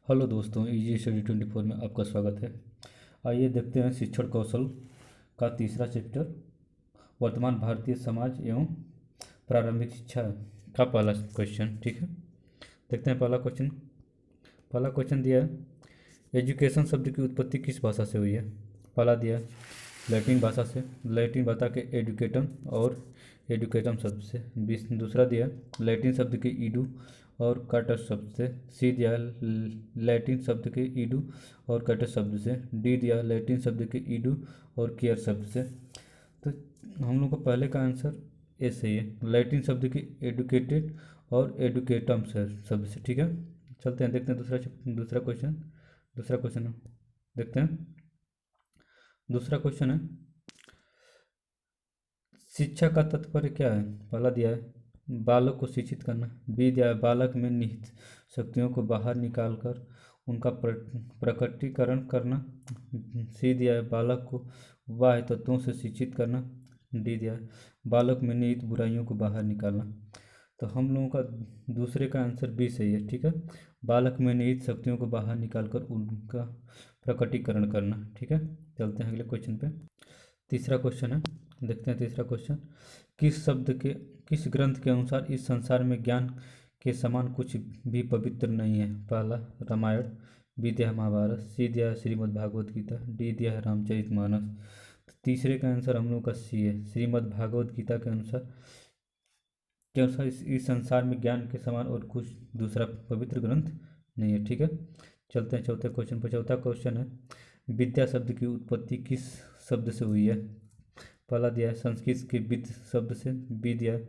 Hello दोस्तों, easy study 24 में आपका स्वागत है। आइए देखते हैं शिक्षण कौशल का तीसरा चैप्टर, वर्तमान भारतीय समाज एवं प्रारंभिक शिक्षा का पहला क्वेश्चन। ठीक है, देखते हैं पहला क्वेश्चन दिया है, एजुकेशन शब्द की उत्पत्ति किस भाषा से हुई है। पहला दिया है लैटिन भाषा से, लैटिन भाषा के एडुकेटम और एडुकेटम शब्द से। दूसरा दिया है लैटिन शब्द के ईडू और कटस शब्द से। सी दिया लैटिन शब्द के ईडू और कटस शब्द से। डी दिया लैटिन शब्द के ईडू और केयर शब्द से। तो हम लोग का पहले का आंसर ए सही है, लैटिन शब्द के एडुकेटेड और एडुकेटम शब्द से। ठीक है, चलते हैं देखते हैं दूसरा क्वेश्चन देखते हैं। दूसरा क्वेश्चन है, शिक्षा का तात्पर्य क्या है। पहला दिया है बालक को शिक्षित करना। बी दिया है बालक में निहित शक्तियों को बाहर निकालकर उनका प्रकटीकरण करना। सी दिया है बालक को बाह्य तत्वों से शिक्षित करना। डी दिया है बालक में निहित बुराइयों को बाहर निकालना। तो हम लोगों का दूसरे का आंसर बी सही है। ठीक है, बालक में निहित शक्तियों को बाहर निकालकर उनका प्रकटीकरण करना। ठीक है, चलते हैं अगले क्वेश्चन पे। तीसरा क्वेश्चन है, देखते हैं तीसरा क्वेश्चन, किस ग्रंथ के अनुसार इस संसार में ज्ञान के समान कुछ भी पवित्र नहीं है। पहला रामायण, बी दिया है महाभारत, सी दिया है श्रीमद् भागवत गीता, डी दिया है रामचरितमानस। तो तीसरे का आंसर हम लोग का सी है, श्रीमद् भागवत गीता के अनुसार इस संसार में ज्ञान के समान और कुछ दूसरा पवित्र ग्रंथ नहीं है। ठीक है, चलते हैं चौथे क्वेश्चन पर। चौथा क्वेश्चन है, विद्या शब्द की उत्पत्ति किस शब्द से हुई है। पहला दिया है संस्कृत के विद शब्द से, बी दिया है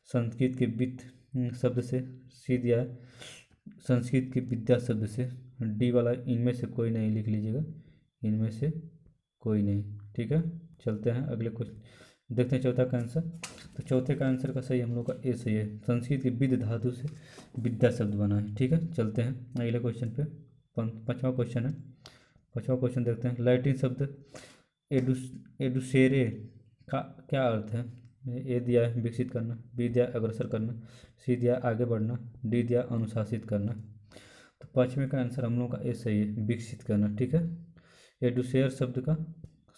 संस्कृत के वित्त शब्द से, सी दिया है संस्कृत के विद्या शब्द से, डी वाला इनमें से कोई नहीं लिख लीजिएगा, इनमें से कोई नहीं। ठीक है, चलते हैं अगले क्वेश्चन देखते हैं चौथा का आंसर। तो चौथे का आंसर का सही हम लोग का ए सही है, संस्कृत के विद धातु से विद्या शब्द बना है। ठीक है, चलते हैं अगले क्वेश्चन पे। पांचवा क्वेश्चन है, पांचवा क्वेश्चन देखते हैं, लैटिन शब्द एडुसेरे का क्या अर्थ है। ए दिया है विकसित करना, बी दिया अग्रसर करना, सी दिया आगे बढ़ना, डी दिया अनुशासित करना। तो पाँचवें का आंसर हम लोग का ए सही है, विकसित करना। ठीक है, एडुसेयर शब्द का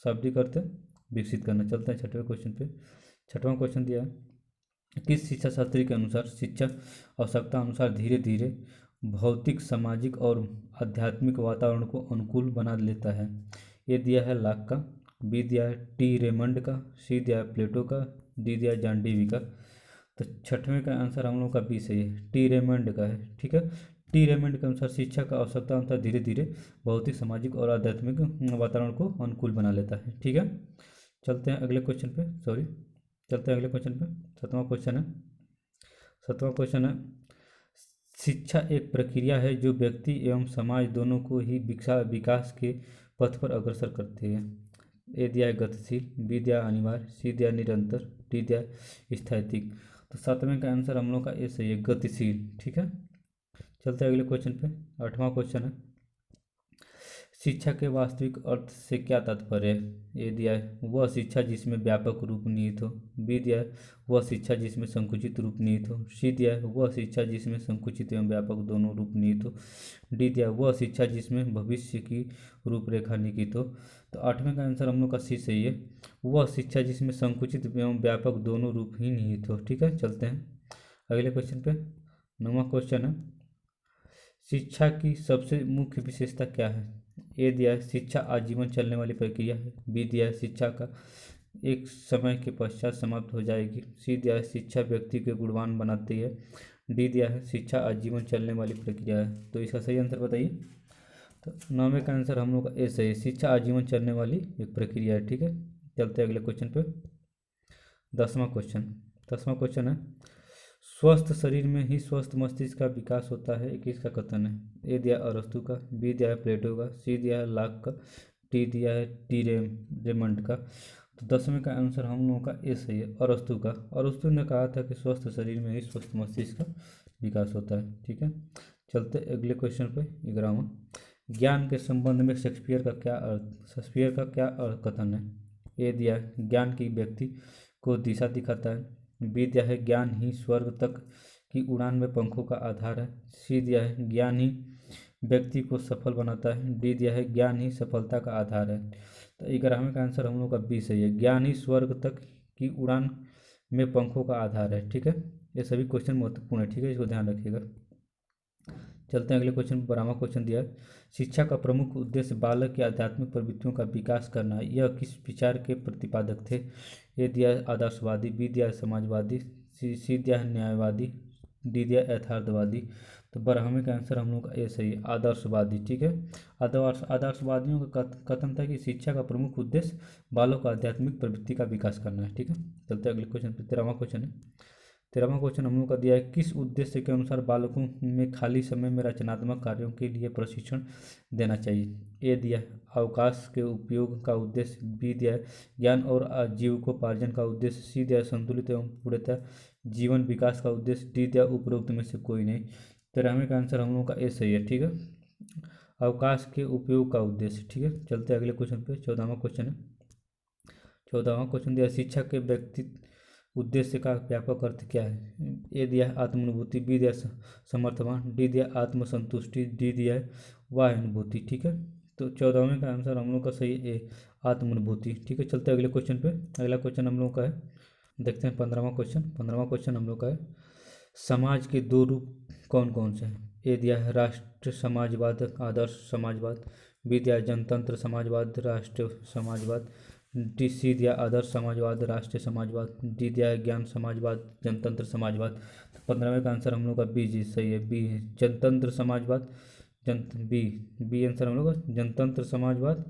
शाब्दिक अर्थ है विकसित करना। चलते हैं छठवें क्वेश्चन पे। छठवां क्वेश्चन दिया है, किस शिक्षा शास्त्री के अनुसार शिक्षा आवश्यकता अनुसार धीरे धीरे भौतिक, सामाजिक और आध्यात्मिक वातावरण को अनुकूल बना लेता है। ये दिया है लाक का, बी दिया है टी रेमंड का, सी दिया है प्लेटो का, डी दिया है जॉन डीवी का। तो छठवें का आंसर हम लोग का बी सही है, टी रेमंड का है। ठीक है, टी रेमंड के अनुसार शिक्षा का आवश्यकता अनुसार धीरे धीरे भौतिक, सामाजिक और आध्यात्मिक वातावरण को अनुकूल बना लेता है। ठीक है, चलते हैं अगले क्वेश्चन पे। चलते हैं अगले क्वेश्चन पे। सातवां क्वेश्चन है, शिक्षा एक प्रक्रिया है जो व्यक्ति एवं समाज दोनों को ही विकास के पथ पर अग्रसर करती है। ए दिया है गतिशील, बी दिया अनिवार्य, सी दिया निरंतर, डी दिया स्थैतिक। तो सातवें का आंसर हम लोग का ए सही है, गतिशील। ठीक है, चलते हैं अगले क्वेश्चन पे। आठवां क्वेश्चन है, शिक्षा के वास्तविक अर्थ से क्या तात्पर्य है। ए दिया है वह शिक्षा जिसमें व्यापक रूप निहित हो, बी दिया है वह शिक्षा जिसमें संकुचित रूप निहित हो, सी दिया है वह शिक्षा जिसमें संकुचित एवं व्यापक दोनों रूप निहित हो, डी दिया वह शिक्षा जिसमें भविष्य की रूपरेखा निहित हो। तो आठवें का आंसर हम लोग का सी सही है, वह शिक्षा जिसमें संकुचित एवं व्यापक दोनों रूप ही निहित हो। ठीक है, चलते हैं अगले क्वेश्चन पे। नौवां क्वेश्चन है, शिक्षा की सबसे मुख्य विशेषता क्या है। ए दिया है शिक्षा आजीवन चलने वाली प्रक्रिया है, बी दिया है शिक्षा का एक समय के पश्चात समाप्त हो जाएगी, सी दिया है शिक्षा व्यक्ति के गुणवान बनाती है, डी दिया है शिक्षा आजीवन चलने वाली प्रक्रिया है। तो इसका सही आंसर बताइए। तो नौवें का आंसर हम लोग का ए सही है, शिक्षा आजीवन चलने वाली एक प्रक्रिया है। ठीक है, चलते हैं अगले क्वेश्चन पे। दसवां क्वेश्चन है, स्वस्थ शरीर में ही स्वस्थ मस्तिष्क का विकास होता है, किसका कथन है। ए दिया अरस्तु का, बी दिया है प्लेटो का, सी दिया है लाक का, डी दिया है टी रेमंड का। तो 10वें का आंसर हम लोगों का ए सही है, अरस्तु का। अरस्तु ने कहा था कि स्वस्थ शरीर में ही स्वस्थ मस्तिष्क का विकास होता है। ठीक है, चलते अगले क्वेश्चन पे। 11वां, ज्ञान के संबंध में शेक्सपियर का क्या कथन है। ए दिया है ज्ञान की व्यक्ति को दिशा दिखाता है, बी दिया है ज्ञान ही स्वर्ग तक की उड़ान में पंखों का आधार है, सी दिया है ज्ञान ही व्यक्ति को सफल बनाता है। डी दिया है ज्ञान ही सफलता का आधार है। तो 11वें का आंसर हम लोग का बी सही है, ज्ञान ही स्वर्ग तक की उड़ान में पंखों का आधार है। ठीक है, ये सभी क्वेश्चन महत्वपूर्ण है। ठीक है, इसको ध्यान रखिएगा। चलते हैं अगले क्वेश्चन पर। 12वां क्वेश्चन दिया है, शिक्षा का प्रमुख उद्देश्य बालक की आध्यात्मिक प्रवृत्तियों का विकास करना है। यह किस विचार के प्रतिपादक थे? ए दिया है आदर्शवादी, बी दिया है समाजवादी, सी दिया है न्यायवादी, डी दिया है यथार्थवादी। तो 12वें का आंसर हम लोग का ए सही है, आदर्शवादी। ठीक है, आदर्शवादियों का कथन था कि शिक्षा का प्रमुख उद्देश्य बालक का आध्यात्मिक प्रवृत्ति का विकास करना है। ठीक है, चलते हैं अगले क्वेश्चन पर। 13वां क्वेश्चन है, 13वां क्वेश्चन हम लोग का दिया है, किस उद्देश्य के अनुसार बालकों में खाली समय में रचनात्मक कार्यों के लिए प्रशिक्षण देना चाहिए? ए दिया है अवकाश के उपयोग का उद्देश्य, बी दिया है ज्ञान और आजीविकोपार्जन का उद्देश्य, सी दिया है संतुलित एवं पूर्णतः जीवन विकास का उद्देश्य, डी दिया उपरोक्त में से कोई नहीं। 13वें का आंसर हम लोग का ए सही है। ठीक है, अवकाश के उपयोग का उद्देश्य। ठीक है, चलते हैं अगले क्वेश्चन पे। 14वां क्वेश्चन है, 14वां क्वेश्चन दिया शिक्षा के व्यक्ति उद्देश्य का व्यापक अर्थ क्या है? ए दिया है आत्मानुभूति, बी दिया समर्थवान, डी दिया आत्मसंतुष्टि, डी दिया है वाह अनुभूति। ठीक है, तो 14वें का आंसर हम लोग का सही है ए आत्मानुभूति। ठीक है, चलते हैं अगले क्वेश्चन पे। अगला क्वेश्चन हम लोग का है, देखते हैं 15वां क्वेश्चन। 15वां क्वेश्चन हम लोग का है, समाज के दो रूप कौन कौन से हैं? ए दिया है राष्ट्र समाजवाद आदर्श समाजवाद, बी दिया है जनतंत्र समाजवाद राष्ट्रीय समाजवाद, डी सी दिया आदर्श समाजवाद राष्ट्रीय समाजवाद, डी दिया है ज्ञान समाजवाद जनतंत्र समाजवाद। तो 15वें का आंसर हम लोग का बी जी सही है, बी है जनतंत्र समाजवाद। बी आंसर हम लोग का जनतंत्र समाजवाद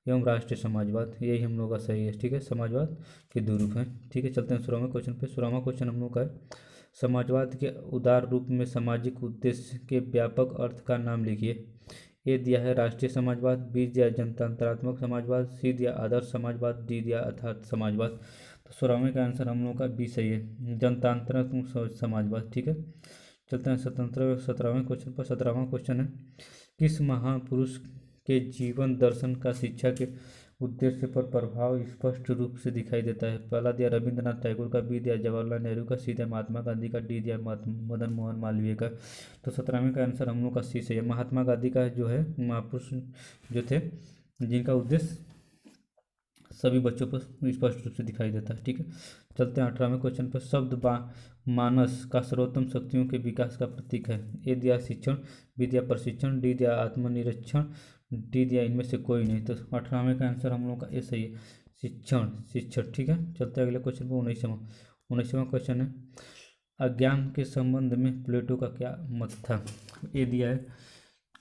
एवं राष्ट्रीय समाजवाद, यही हम लोग का सही है। ठीक है, समाजवाद के दो रूप हैं। ठीक है, चलते हैं 16वें क्वेश्चन पे। 16वां क्वेश्चन हम लोग का है, समाजवाद के उदार रूप में सामाजिक उद्देश्य के व्यापक अर्थ का नाम लिखिए। ए दिया है राष्ट्रीय समाजवाद, बी दिया जनतांत्रात्मक समाजवाद, सी दिया आदर्श समाजवाद, डी दिया अर्थात समाजवाद। तो 16वें का आंसर हम लोग का बी सही है, जनतांत्रात्मक समाजवाद। ठीक है, चलते हैं 17वें क्वेश्चन पर। 17वां क्वेश्चन है, किस महापुरुष के जीवन दर्शन का शिक्षा के उद्देश्य पर प्रभाव स्पष्ट रूप से दिखाई देता है? पहला दिया रविंद्रनाथ टैगोर का, बी दिया जवाहरलाल नेहरू का, सी दिया महात्मा गांधी का, डी दिया मदन मोहन मालवीय का। तो 17वें का आंसर हम लोग का सी सही है, महात्मा गांधी का जो है महापुरुष जो थे जिनका उद्देश्य सभी बच्चों पर स्पष्ट रूप से दिखाई देता है। ठीक है, चलते हैं 18वें क्वेश्चन पर। शब्द मानस का सर्वोत्तम शक्तियों के विकास का प्रतीक है? ए दिया शिक्षण, बी दिया प्रशिक्षण, डी दिया आत्मनिरीक्षण, डी दिया इनमें से कोई नहीं। तो 18वें का आंसर हम लोग का ए सही है, शिक्षण। ठीक है, चलते हैं अगले क्वेश्चन पर। 19वां क्वेश्चन है, अज्ञान के संबंध में प्लेटो का क्या मत था? ए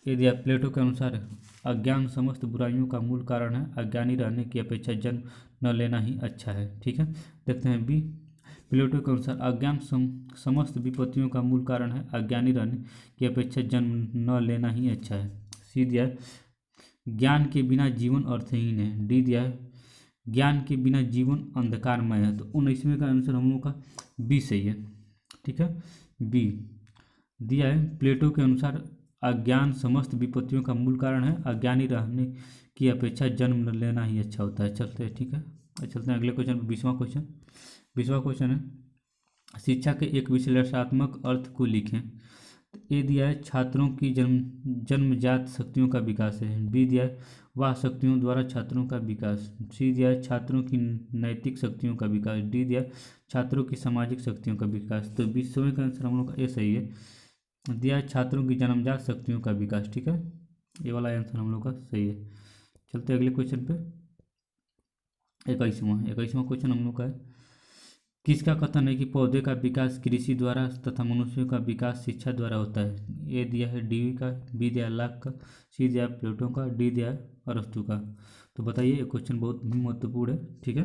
दिया प्लेटो के अनुसार अज्ञान समस्त बुराइयों का मूल कारण है, अज्ञानी रहने की अपेक्षा जन्म न लेना ही अच्छा है। ठीक है, देखते हैं बी, प्लेटो के अनुसार अज्ञान समस्त विपत्तियों का मूल कारण है, अज्ञानी रहने की अपेक्षा जन्म न लेना ही अच्छा है। सी दिया ज्ञान के बिना जीवन अर्थहीन है, डी दिया है ज्ञान के बिना जीवन अंधकारमय है। तो 19वें का आंसर हम लोग का बी सही है। ठीक है, बी दिया है प्लेटो के अनुसार अज्ञान समस्त विपत्तियों का मूल कारण है, अज्ञानी रहने की अपेक्षा जन्म लेना ही अच्छा होता है। चलते हैं, ठीक है, चलते हैं अगले क्वेश्चन पर। 20वां क्वेश्चन है, शिक्षा के एक विश्लेषणात्मक अर्थ को लिखें। ए दिया है छात्रों की जन्मजात शक्तियों का विकास है, बी दिया है वह शक्तियों द्वारा छात्रों का विकास, सी दिया है छात्रों की नैतिक शक्तियों का विकास, डी दिया छात्रों की सामाजिक शक्तियों का विकास। तो 20वें का आंसर हम लोग का ए सही है, दिया छात्रों की जन्मजात शक्तियों का विकास। ठीक है, ये वाला आंसर हम लोग का सही है। चलते अगले क्वेश्चन पे। 21वां क्वेश्चन हम लोग का है, किसका कथन है कि पौधे का विकास कृषि द्वारा तथा मनुष्यों का विकास शिक्षा द्वारा होता है? ए दिया है डी का, बी दिया लाख का, सी दिया प्लेटो का, डी दिया अरस्तु का। तो बताइए, ये क्वेश्चन बहुत महत्वपूर्ण है। ठीक है,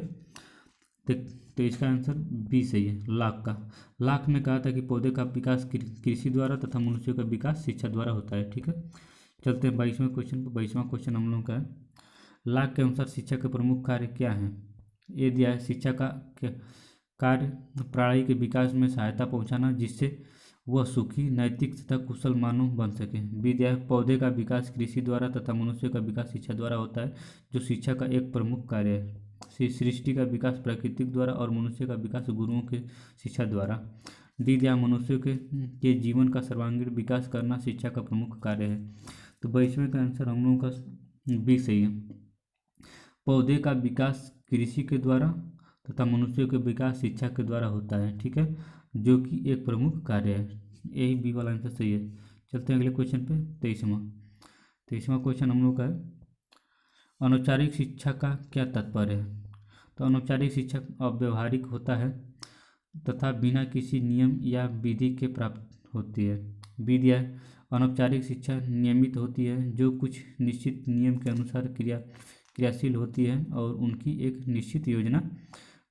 तो इसका आंसर बी सही है, लाख में कहा था कि पौधे का विकास कृषि द्वारा तथा मनुष्यों का विकास शिक्षा द्वारा होता है। ठीक है, चलते हैं 22वें क्वेश्चन पर। 22वां क्वेश्चन हम लोग का है, लाख के अनुसार शिक्षा के प्रमुख कार्य क्या हैं? ए दिया है शिक्षा का कार्य प्रणाली के विकास में सहायता पहुंचाना जिससे वह सुखी, नैतिक तथा कुशल मानव बन सके। बी दिया है पौधे का विकास कृषि द्वारा तथा मनुष्य का विकास शिक्षा द्वारा होता है जो शिक्षा का एक प्रमुख कार्य है। सृष्टि का विकास प्राकृतिक द्वारा और मनुष्य का विकास गुरुओं के शिक्षा द्वारा। डी दिया मनुष्य के जीवन का सर्वांगीण विकास करना शिक्षा का प्रमुख कार्य है। तो 22वें का आंसर हम लोगों का बी सही है। पौधे का विकास कृषि के द्वारा तथा मनुष्यों के विकास शिक्षा के द्वारा होता है, ठीक है, जो कि एक प्रमुख कार्य है। यही बी वाला आंसर सही है। चलते हैं अगले क्वेश्चन पे। 23वां क्वेश्चन हम लोग का है, अनौपचारिक शिक्षा का क्या तात्पर्य है। तो अनौपचारिक शिक्षा अव्यवहारिक होता है तथा बिना किसी नियम या विधि के प्राप्त होती है। विधि है, अनौपचारिक शिक्षा नियमित होती है जो कुछ निश्चित नियम के अनुसार क्रियाशील होती है और उनकी एक निश्चित योजना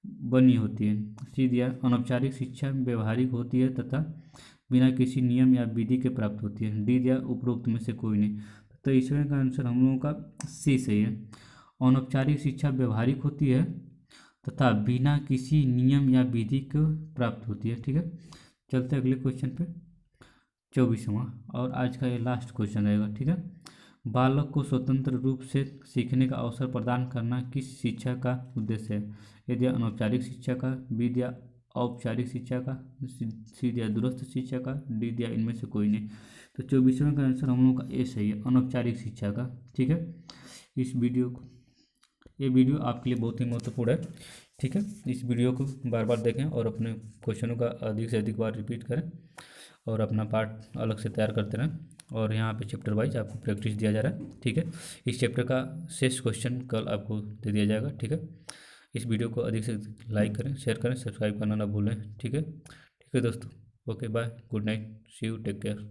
बनी होती है। सी दिया, अनौपचारिक शिक्षा व्यवहारिक होती है तथा बिना किसी नियम या विधि के प्राप्त होती है। डी दिया, उपरोक्त में से कोई नहीं। तो इसमें का आंसर हम लोगों का सी सही है। अनौपचारिक शिक्षा व्यवहारिक होती है तथा बिना किसी नियम या विधि को प्राप्त होती है, ठीक है। चलते अगले क्वेश्चन पे। 24वां और आज का ये लास्ट क्वेश्चन रहेगा, ठीक है। बालक को स्वतंत्र रूप से सीखने का अवसर प्रदान करना किस शिक्षा का उद्देश्य है। ये दिया अनौपचारिक शिक्षा का, बी दिया औपचारिक शिक्षा का, सी दिया दूरस्थ शिक्षा का, डी दिया इनमें से कोई नहीं। तो 24वें का आंसर हम लोगों का ए सही है, अनौपचारिक शिक्षा का, ठीक है। ये वीडियो आपके लिए बहुत ही महत्वपूर्ण है, ठीक है। इस वीडियो को बार बार देखें और अपने क्वेश्चनों का अधिक से अधिक बार रिपीट करें और अपना पार्ट अलग से तैयार करते रहें। और यहाँ पे चैप्टर वाइज आपको प्रैक्टिस दिया जा रहा है, ठीक है। इस चैप्टर का शेष क्वेश्चन कल आपको दे दिया जाएगा, ठीक है। इस वीडियो को अधिक से अधिक लाइक करें, शेयर करें, सब्सक्राइब करना ना भूलें, ठीक है। ठीक है दोस्तों, okay bye, good night, see you, take care.